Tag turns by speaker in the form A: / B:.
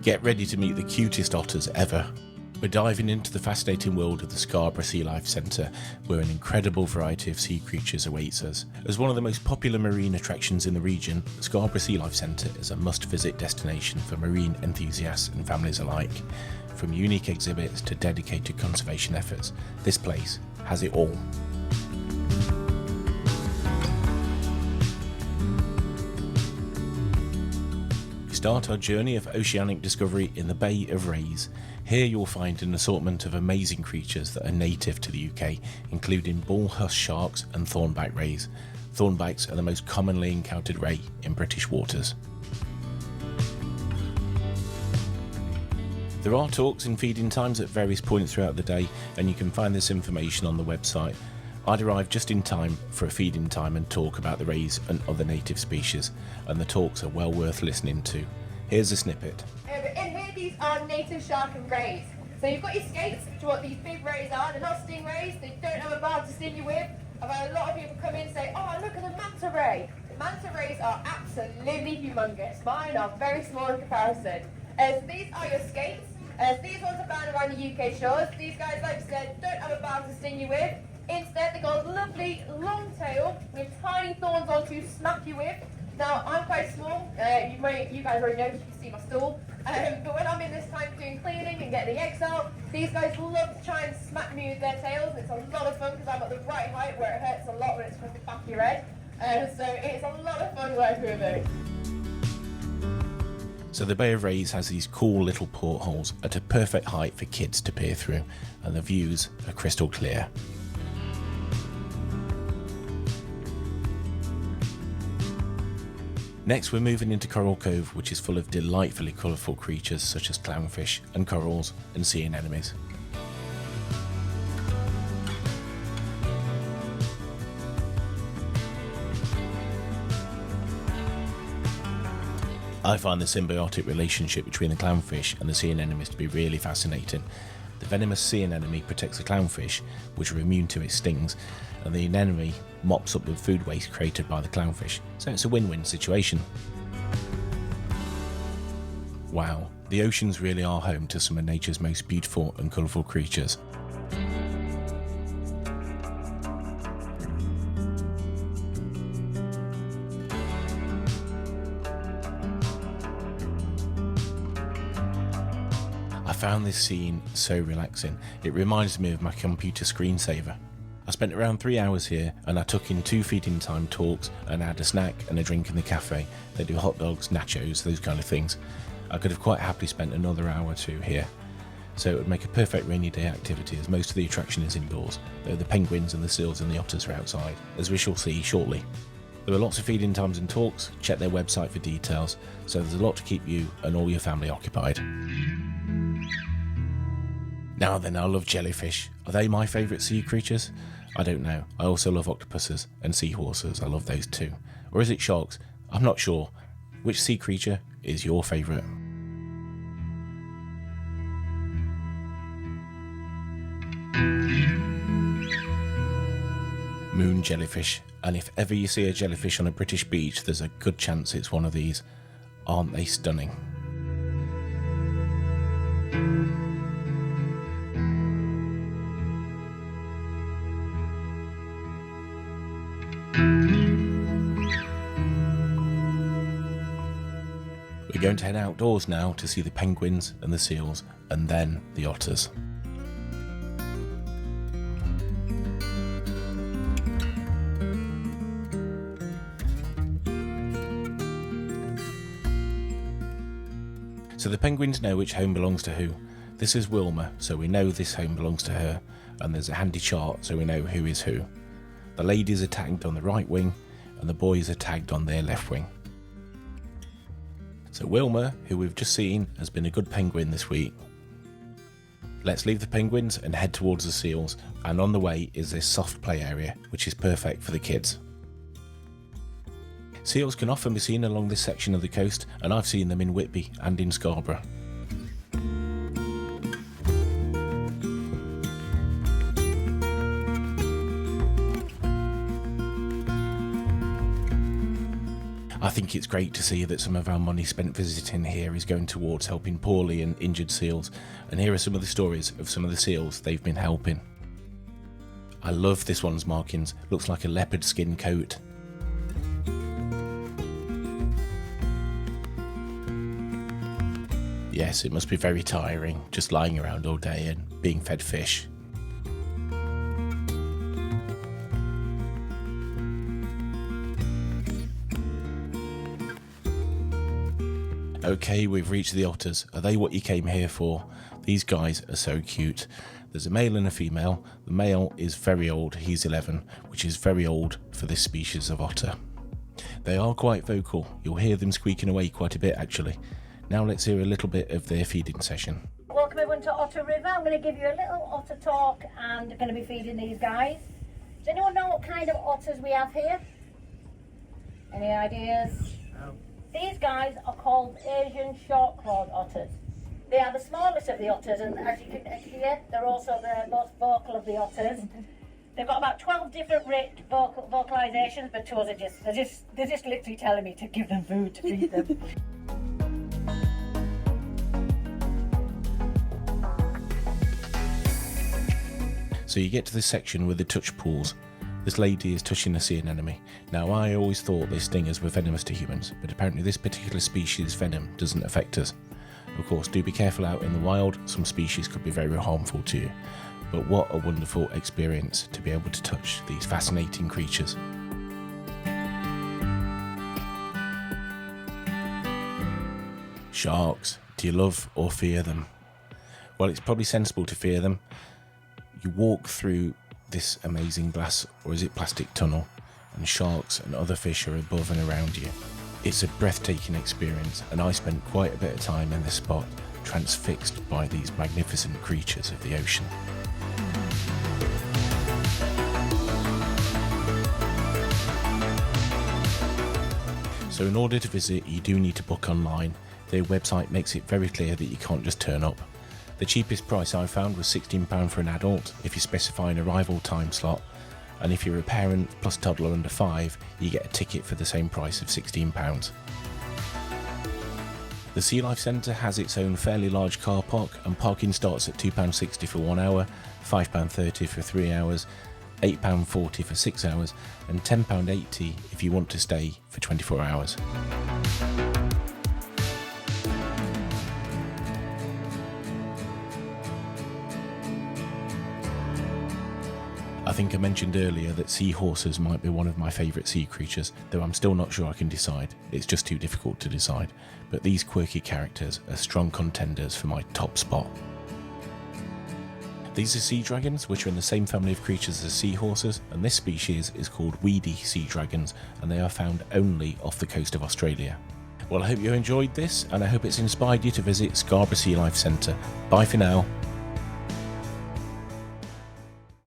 A: Get ready to meet the cutest otters ever. We're diving into the fascinating world of the Scarborough Sea Life Centre, where an incredible variety of sea creatures awaits us. As one of the most popular marine attractions in the region, the Scarborough Sea Life Centre is a must-visit destination for marine enthusiasts and families alike. From unique exhibits to dedicated conservation efforts, this place has it all. Start our journey of oceanic discovery in the Bay of Rays. Here you'll find an assortment of amazing creatures that are native to the UK, including bullhusk sharks and thornback rays. Thornbacks are the most commonly encountered ray in British waters. There are talks and feeding times at various points throughout the day, and you can find this information on the website. I'd arrived just in time for a feeding time and talk about the rays and other native species, and the talks are well worth listening to. Here's a snippet.
B: In here, these are native shark and rays. So you've got your skates, which are what these big rays are. They're not stingrays, they don't have a barb to sting you with. I've had a lot of people come in and say, oh, look at the manta ray. Manta rays are absolutely humongous. Mine are very small in comparison. So these are your skates. These ones are found around the UK shores. These guys, like I said, don't have a barb to sting you with. Instead, they've got a lovely long tail with tiny thorns on to smack you with. Now, I'm quite small. You guys already know, you can see my stool. But when I'm in this time doing cleaning and getting the eggs out, these guys love to try and smack me with their tails. It's a lot of fun because I'm at the right height where it hurts a lot when it's from the back of your head. So it's a lot of fun working with me.
A: So the Bay of Rays has these cool little portholes at a perfect height for kids to peer through, and the views are crystal clear. Next we're moving into Coral Cove, which is full of delightfully colourful creatures such as clownfish and corals and sea anemones. I find the symbiotic relationship between the clownfish and the sea anemones to be really fascinating. The venomous sea anemone protects the clownfish, which are immune to its stings, and the anemone mops up the food waste created by the clownfish, so it's a win-win situation. Wow, the oceans really are home to some of nature's most beautiful and colourful creatures. I found this scene so relaxing. It reminds me of my computer screensaver. I spent around 3 hours here, and I took in 2 feeding time talks and had a snack and a drink in the cafe. They do hot dogs, nachos, those kind of things. I could have quite happily spent another hour or two here. So it would make a perfect rainy day activity, as most of the attraction is indoors, though the penguins and the seals and the otters are outside, as we shall see shortly. There are lots of feeding times and talks. Check their website for details, so there's a lot to keep you and all your family occupied. Now then, I love jellyfish. Are they my favourite sea creatures? I don't know. I also love octopuses and seahorses. I love those too. Or is it sharks? I'm not sure. Which sea creature is your favourite? Moon jellyfish. And if ever you see a jellyfish on a British beach, there's a good chance it's one of these. Aren't they stunning? We're going to head outdoors now to see the penguins and the seals, and then the otters. So the penguins know which home belongs to who. This is Wilma, so we know this home belongs to her, and there's a handy chart so we know who is who. The ladies are tagged on the right wing, and the boys are tagged on their left wing. So Wilma, who we've just seen, has been a good penguin this week. Let's leave the penguins and head towards the seals, and on the way is this soft play area, which is perfect for the kids. Seals can often be seen along this section of the coast, and I've seen them in Whitby and in Scarborough. I think it's great to see that some of our money spent visiting here is going towards helping poorly and injured seals, and here are some of the stories of some of the seals they've been helping. I love this one's markings, looks like a leopard skin coat. Yes, it must be very tiring, just lying around all day and being fed fish. Okay, we've reached the otters. Are they what you came here for? These guys are so cute. There's a male and a female. The male is very old, he's 11, which is very old for this species of otter. They are quite vocal, you'll hear them squeaking away quite a bit actually. Now let's hear a little bit of their feeding session.
C: Welcome everyone to Otter River. I'm going to give you a little otter talk and I'm going to be feeding these guys. Does anyone know what kind of otters we have here? Any ideas? No. These guys are called Asian short-clawed otters. They are the smallest of the otters, and as you can hear, they're also the most vocal of the otters. They've got about 12 different vocalizations, but to us they're just literally telling me to give them food to feed them.
A: So you get to this section with the touch pools. This lady is touching a sea anemone. Now I always thought the stingers were venomous to humans, but apparently this particular species' venom doesn't affect us. Of course, do be careful out in the wild, some species could be very harmful to you. But what a wonderful experience to be able to touch these fascinating creatures. Sharks, do you love or fear them? Well, it's probably sensible to fear them. You walk through this amazing glass, or is it plastic tunnel, and sharks and other fish are above and around you. It's a breathtaking experience, and I spent quite a bit of time in this spot, transfixed by these magnificent creatures of the ocean. So in order to visit, you do need to book online. Their website makes it very clear that you can't just turn up. The cheapest price I found was £16 for an adult if you specify an arrival time slot, and if you're a parent plus toddler under 5, you get a ticket for the same price of £16. The Sea Life Centre has its own fairly large car park, and parking starts at £2.60 for 1 hour, £5.30 for 3 hours, £8.40 for 6 hours, and £10.80 if you want to stay for 24 hours. I think I mentioned earlier that seahorses might be one of my favourite sea creatures, though I'm still not sure I can decide. It's just too difficult to decide. But these quirky characters are strong contenders for my top spot. These are sea dragons, which are in the same family of creatures as seahorses, and this species is called weedy sea dragons, and they are found only off the coast of Australia. Well, I hope you enjoyed this, and I hope it's inspired you to visit Scarborough Sea Life Centre. Bye for now.